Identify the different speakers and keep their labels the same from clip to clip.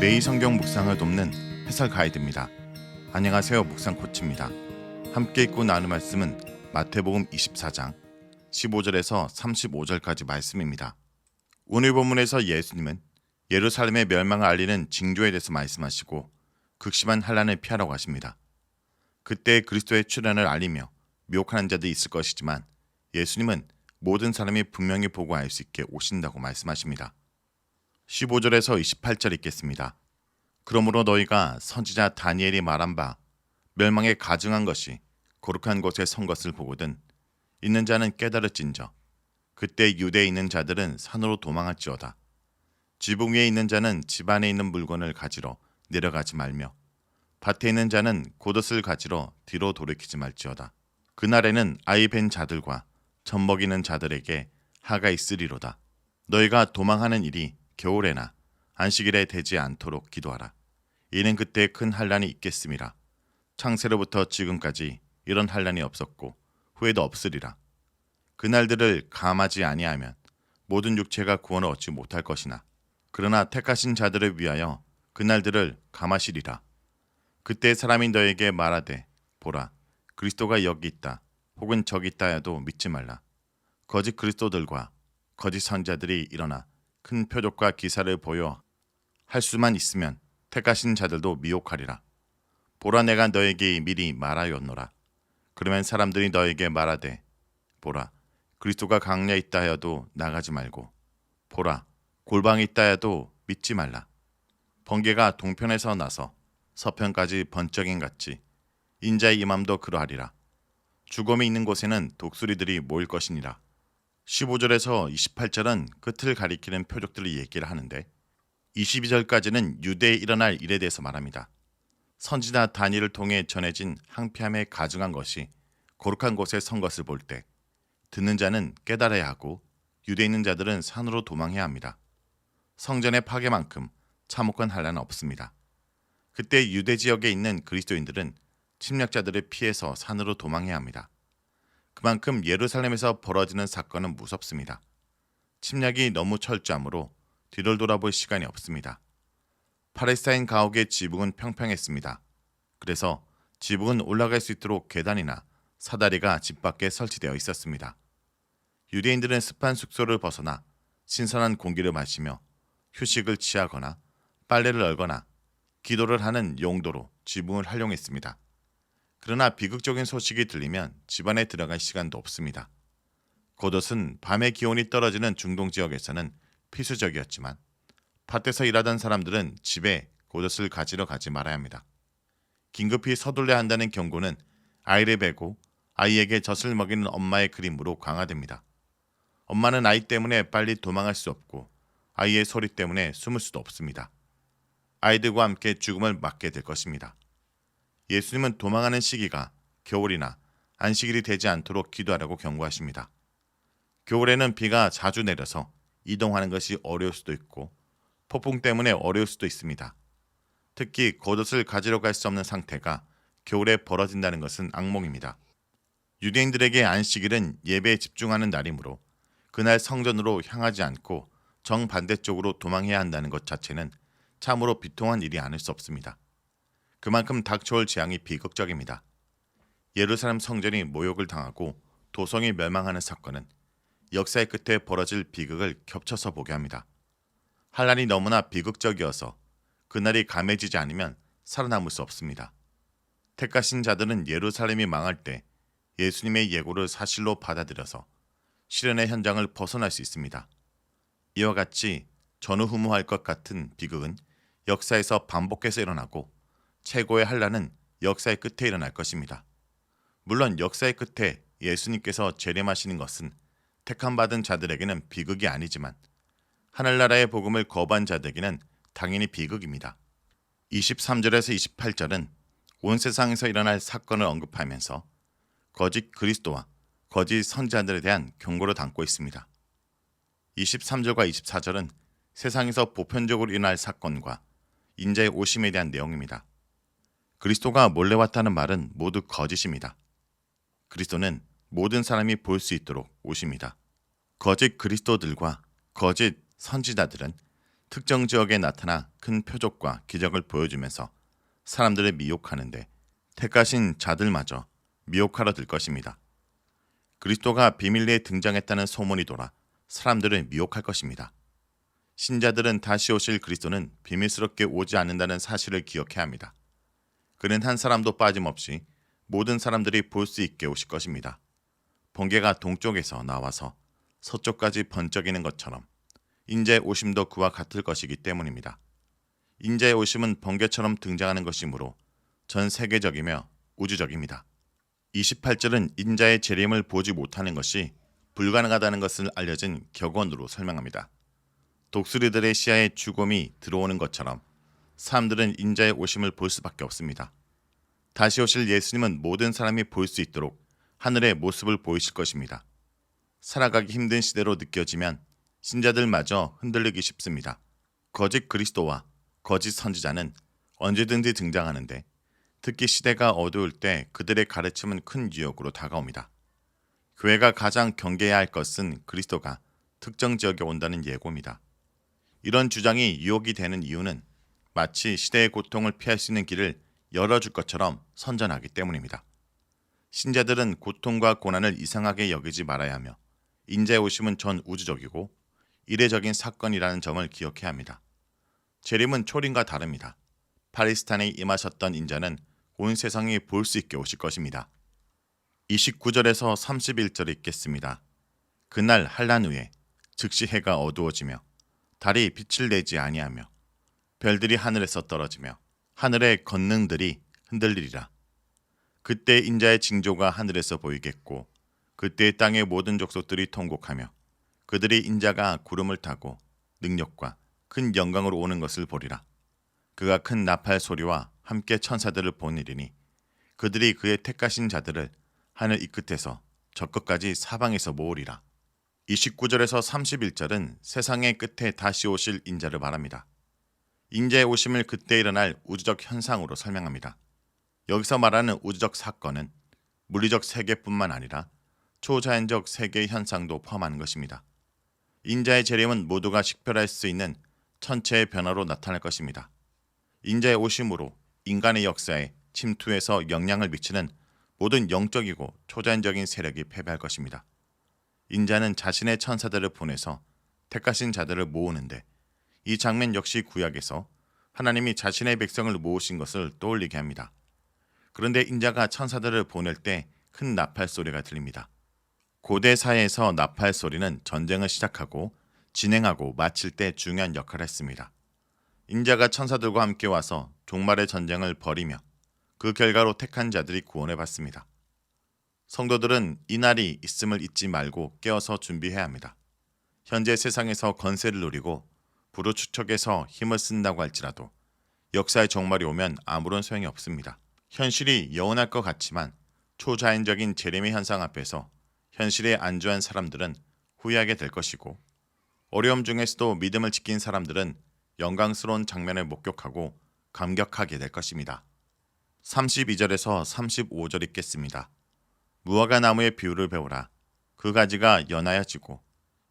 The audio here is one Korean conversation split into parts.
Speaker 1: 매일 성경 묵상을 돕는 해설 가이드입니다. 안녕하세요. 묵상 코치입니다. 함께 읽고 나눌 말씀은 마태복음 24장 15절에서 35절까지 말씀입니다. 오늘 본문에서 예수님은 예루살렘의 멸망을 알리는 징조에 대해서 말씀하시고 극심한 환난을 피하라고 하십니다. 그때 그리스도의 출현을 알리며 미혹하는 자들이 있을 것이지만 예수님은 모든 사람이 분명히 보고 알 수 있게 오신다고 말씀하십니다. 15절에서 28절 읽겠습니다. 그러므로 너희가 선지자 다니엘이 말한 바 멸망에 가증한 것이 거룩한 곳에 선 것을 보거든 있는 자는 깨달을진저 그때 유대에 있는 자들은 산으로 도망할지어다. 지붕 위에 있는 자는 집 안에 있는 물건을 가지러 내려가지 말며 밭에 있는 자는 곶옷을 가지러 뒤로 돌이키지 말지어다. 그날에는 아이 뵌 자들과 젖 먹이는 자들에게 하가 있으리로다. 너희가 도망하는 일이 겨울에나 안식일에 되지 않도록 기도하라. 이는 그때 큰 환난이 있겠음이라. 창세로부터 지금까지 이런 환난이 없었고 후에도 없으리라. 그날들을 감하지 아니하면 모든 육체가 구원을 얻지 못할 것이나 그러나 택하신 자들을 위하여 그날들을 감하시리라. 그때 사람이 너에게 말하되 보라 그리스도가 여기 있다 혹은 저기 있다 해도 믿지 말라. 거짓 그리스도들과 거짓 선지자들이 일어나 큰 표적과 기사를 보여 할 수만 있으면 택하신 자들도 미혹하리라. 보라 내가 너에게 미리 말하였노라. 그러면 사람들이 너에게 말하되 보라 그리스도가 강야에 있다 하여도 나가지 말고 보라 골방에 있다 해도 믿지 말라. 번개가 동편에서 나서 서편까지 번쩍임 같이 인자의 임함도 그러하리라. 죽음이 있는 곳에는 독수리들이 모일 것이니라. 15절에서 28절은 끝을 가리키는 표적들을 얘기를 하는데 22절까지는 유대에 일어날 일에 대해서 말합니다. 선지자 다니엘을 통해 전해진 항폐함에 가증한 것이 거룩한 곳에 선 것을 볼 때 듣는 자는 깨달아야 하고 유대에 있는 자들은 산으로 도망해야 합니다. 성전의 파괴만큼 참혹한 환난은 없습니다. 그때 유대 지역에 있는 그리스도인들은 침략자들을 피해서 산으로 도망해야 합니다. 그만큼 예루살렘에서 벌어지는 사건은 무섭습니다. 침략이 너무 철저하므로 뒤를 돌아볼 시간이 없습니다. 팔레스타인 가옥의 지붕은 평평했습니다. 그래서 지붕은 올라갈 수 있도록 계단이나 사다리가 집 밖에 설치되어 있었습니다. 유대인들은 습한 숙소를 벗어나 신선한 공기를 마시며 휴식을 취하거나 빨래를 널거나 기도를 하는 용도로 지붕을 활용했습니다. 그러나 비극적인 소식이 들리면 집안에 들어갈 시간도 없습니다. 곶옷은 밤에 기온이 떨어지는 중동 지역에서는 필수적이었지만 밭에서 일하던 사람들은 집에 곶옷을 가지러 가지 말아야 합니다. 긴급히 서둘러야 한다는 경고는 아이를 베고 아이에게 젖을 먹이는 엄마의 그림으로 강화됩니다. 엄마는 아이 때문에 빨리 도망할 수 없고 아이의 소리 때문에 숨을 수도 없습니다. 아이들과 함께 죽음을 맞게 될 것입니다. 예수님은 도망하는 시기가 겨울이나 안식일이 되지 않도록 기도하라고 경고하십니다. 겨울에는 비가 자주 내려서 이동하는 것이 어려울 수도 있고 폭풍 때문에 어려울 수도 있습니다. 특히 겉옷을 가지러 갈 수 없는 상태가 겨울에 벌어진다는 것은 악몽입니다. 유대인들에게 안식일은 예배에 집중하는 날이므로 그날 성전으로 향하지 않고 정반대쪽으로 도망해야 한다는 것 자체는 참으로 비통한 일이 아닐 수 없습니다. 그만큼 닥쳐올 재앙이 비극적입니다. 예루살렘 성전이 모욕을 당하고 도성이 멸망하는 사건은 역사의 끝에 벌어질 비극을 겹쳐서 보게 합니다. 환난이 너무나 비극적이어서 그날이 감해지지 않으면 살아남을 수 없습니다. 택하신 자들은 예루살렘이 망할 때 예수님의 예고를 사실로 받아들여서 실현의 현장을 벗어날 수 있습니다. 이와 같이 전후무할 것 같은 비극은 역사에서 반복해서 일어나고 최고의 환난은 역사의 끝에 일어날 것입니다. 물론 역사의 끝에 예수님께서 재림하시는 것은 택함받은 자들에게는 비극이 아니지만 하늘나라의 복음을 거부한 자들에게는 당연히 비극입니다. 23절에서 28절은 온 세상에서 일어날 사건을 언급하면서 거짓 그리스도와 거짓 선지자들에 대한 경고를 담고 있습니다. 23절과 24절은 세상에서 보편적으로 일어날 사건과 인자의 오심에 대한 내용입니다. 그리스도가 몰래 왔다는 말은 모두 거짓입니다. 그리스도는 모든 사람이 볼 수 있도록 오십니다. 거짓 그리스도들과 거짓 선지자들은 특정 지역에 나타나 큰 표적과 기적을 보여주면서 사람들을 미혹하는데 택하신 자들마저 미혹하러 들 것입니다. 그리스도가 비밀리에 등장했다는 소문이 돌아 사람들을 미혹할 것입니다. 신자들은 다시 오실 그리스도는 비밀스럽게 오지 않는다는 사실을 기억해야 합니다. 그는 한 사람도 빠짐없이 모든 사람들이 볼 수 있게 오실 것입니다. 번개가 동쪽에서 나와서 서쪽까지 번쩍이는 것처럼 인자의 오심도 그와 같을 것이기 때문입니다. 인자의 오심은 번개처럼 등장하는 것이므로 전 세계적이며 우주적입니다. 28절은 인자의 재림을 보지 못하는 것이 불가능하다는 것을 알려진 격언으로 설명합니다. 독수리들의 시야에 죽음이 들어오는 것처럼 사람들은 인자의 오심을 볼 수밖에 없습니다. 다시 오실 예수님은 모든 사람이 볼 수 있도록 하늘의 모습을 보이실 것입니다. 살아가기 힘든 시대로 느껴지면 신자들마저 흔들리기 쉽습니다. 거짓 그리스도와 거짓 선지자는 언제든지 등장하는데 특히 시대가 어두울 때 그들의 가르침은 큰 유혹으로 다가옵니다. 교회가 가장 경계해야 할 것은 그리스도가 특정 지역에 온다는 예고입니다. 이런 주장이 유혹이 되는 이유는 마치 시대의 고통을 피할 수 있는 길을 열어줄 것처럼 선전하기 때문입니다. 신자들은 고통과 고난을 이상하게 여기지 말아야 하며 인자의 오심은 전 우주적이고 이례적인 사건이라는 점을 기억해야 합니다. 재림은 초림과 다릅니다. 팔레스타인에 임하셨던 인자는 온 세상이 볼 수 있게 오실 것입니다. 29절에서 31절 읽겠습니다. 그날 한란 후에 즉시 해가 어두워지며 달이 빛을 내지 아니하며 별들이 하늘에서 떨어지며 하늘의 권능들이 흔들리리라. 그때 인자의 징조가 하늘에서 보이겠고 그때 땅의 모든 족속들이 통곡하며 그들이 인자가 구름을 타고 능력과 큰 영광으로 오는 것을 보리라. 그가 큰 나팔 소리와 함께 천사들을 보내리니 그들이 그의 택하신 자들을 하늘 이 끝에서 저 끝까지 사방에서 모으리라. 29절에서 31절은 세상의 끝에 다시 오실 인자를 말합니다. 인자의 오심을 그때 일어날 우주적 현상으로 설명합니다. 여기서 말하는 우주적 사건은 물리적 세계뿐만 아니라 초자연적 세계의 현상도 포함하는 것입니다. 인자의 재림은 모두가 식별할 수 있는 천체의 변화로 나타날 것입니다. 인자의 오심으로 인간의 역사에 침투해서 영향을 미치는 모든 영적이고 초자연적인 세력이 패배할 것입니다. 인자는 자신의 천사들을 보내서 택하신 자들을 모으는데 이 장면 역시 구약에서 하나님이 자신의 백성을 모으신 것을 떠올리게 합니다. 그런데 인자가 천사들을 보낼 때 큰 나팔 소리가 들립니다. 고대 사회에서 나팔 소리는 전쟁을 시작하고 진행하고 마칠 때 중요한 역할을 했습니다. 인자가 천사들과 함께 와서 종말의 전쟁을 벌이며 그 결과로 택한 자들이 구원을 받습니다. 성도들은 이 날이 있음을 잊지 말고 깨어서 준비해야 합니다. 현재 세상에서 건세를 누리고 부르추척에서 힘을 쓴다고 할지라도 역사의 종말이 오면 아무런 소용이 없습니다. 현실이 영원할 것 같지만 초자연적인 재림의 현상 앞에서 현실에 안주한 사람들은 후회하게 될 것이고 어려움 중에서도 믿음을 지킨 사람들은 영광스러운 장면을 목격하고 감격하게 될 것입니다. 32절에서 35절 읽겠습니다. 무화과 나무의 비유를 배우라. 그 가지가 연하여지고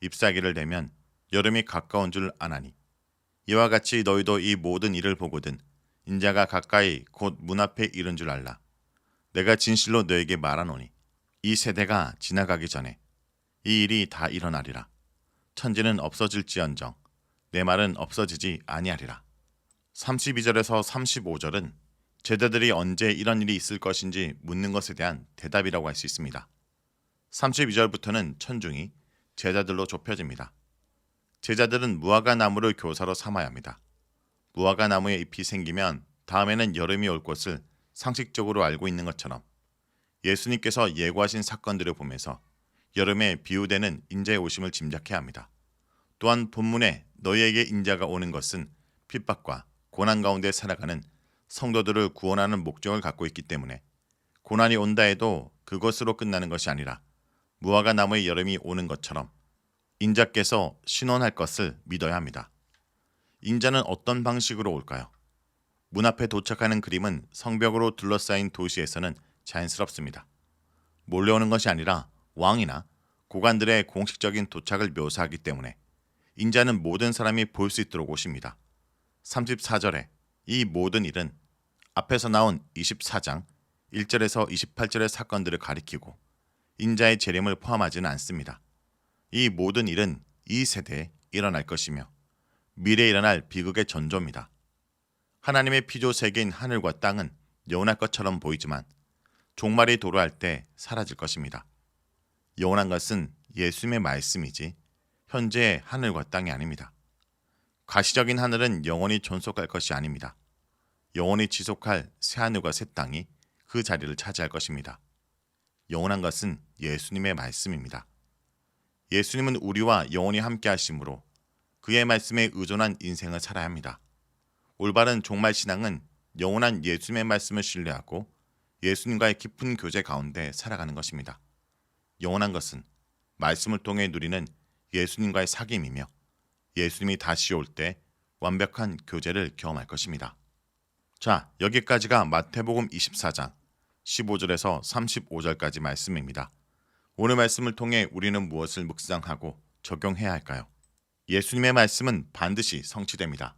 Speaker 1: 잎사귀를 내면 여름이 가까운 줄 아나니 이와 같이 너희도 이 모든 일을 보거든 인자가 가까이 곧 문 앞에 이른 줄 알라. 내가 진실로 너에게 말하노니 이 세대가 지나가기 전에 이 일이 다 일어나리라. 천지는 없어질지언정 내 말은 없어지지 아니하리라. 32절에서 35절은 제자들이 언제 이런 일이 있을 것인지 묻는 것에 대한 대답이라고 할 수 있습니다. 32절부터는 천중이 제자들로 좁혀집니다. 제자들은 무화과 나무를 교사로 삼아야 합니다. 무화과 나무에 잎이 생기면 다음에는 여름이 올 것을 상식적으로 알고 있는 것처럼 예수님께서 예고하신 사건들을 보면서 여름에 비유되는 인자의 오심을 짐작해야 합니다. 또한 본문에 너희에게 인자가 오는 것은 핍박과 고난 가운데 살아가는 성도들을 구원하는 목적을 갖고 있기 때문에 고난이 온다 해도 그것으로 끝나는 것이 아니라 무화과 나무의 여름이 오는 것처럼 인자께서 신원할 것을 믿어야 합니다. 인자는 어떤 방식으로 올까요? 문 앞에 도착하는 그림은 성벽으로 둘러싸인 도시에서는 자연스럽습니다. 몰려오는 것이 아니라 왕이나 고관들의 공식적인 도착을 묘사하기 때문에 인자는 모든 사람이 볼 수 있도록 오십니다. 34절에 이 모든 일은 앞에서 나온 24장 1절에서 28절의 사건들을 가리키고 인자의 재림을 포함하지는 않습니다. 이 모든 일은 이 세대에 일어날 것이며 미래에 일어날 비극의 전조입니다. 하나님의 피조 세계인 하늘과 땅은 영원할 것처럼 보이지만 종말이 도래할 때 사라질 것입니다. 영원한 것은 예수님의 말씀이지 현재의 하늘과 땅이 아닙니다. 가시적인 하늘은 영원히 존속할 것이 아닙니다. 영원히 지속할 새하늘과 새 땅이 그 자리를 차지할 것입니다. 영원한 것은 예수님의 말씀입니다. 예수님은 우리와 영원히 함께 하심으로 그의 말씀에 의존한 인생을 살아야 합니다. 올바른 종말 신앙은 영원한 예수님의 말씀을 신뢰하고 예수님과의 깊은 교제 가운데 살아가는 것입니다. 영원한 것은 말씀을 통해 누리는 예수님과의 사귐이며 예수님이 다시 올 때 완벽한 교제를 경험할 것입니다. 자, 여기까지가 마태복음 24장 15절에서 35절까지 말씀입니다. 오늘 말씀을 통해 우리는 무엇을 묵상하고 적용해야 할까요? 예수님의 말씀은 반드시 성취됩니다.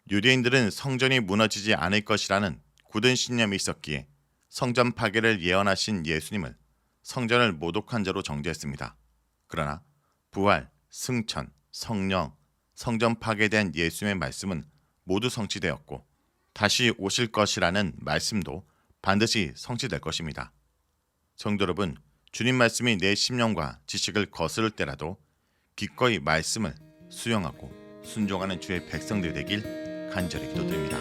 Speaker 1: 유대인들은 성전이 무너지지 않을 것이라는 굳은 신념이 있었기에 성전 파괴를 예언하신 예수님을 성전을 모독한 자로 정죄했습니다. 그러나 부활, 승천, 성령, 성전 파괴에 대한 예수님의 말씀은 모두 성취되었고 다시 오실 것이라는 말씀도 반드시 성취될 것입니다. 성도 여러분, 주님 말씀이 내 심령과 지식을 거스를 때라도 기꺼이 말씀을 수용하고 순종하는 주의 백성들 되길 간절히 기도드립니다.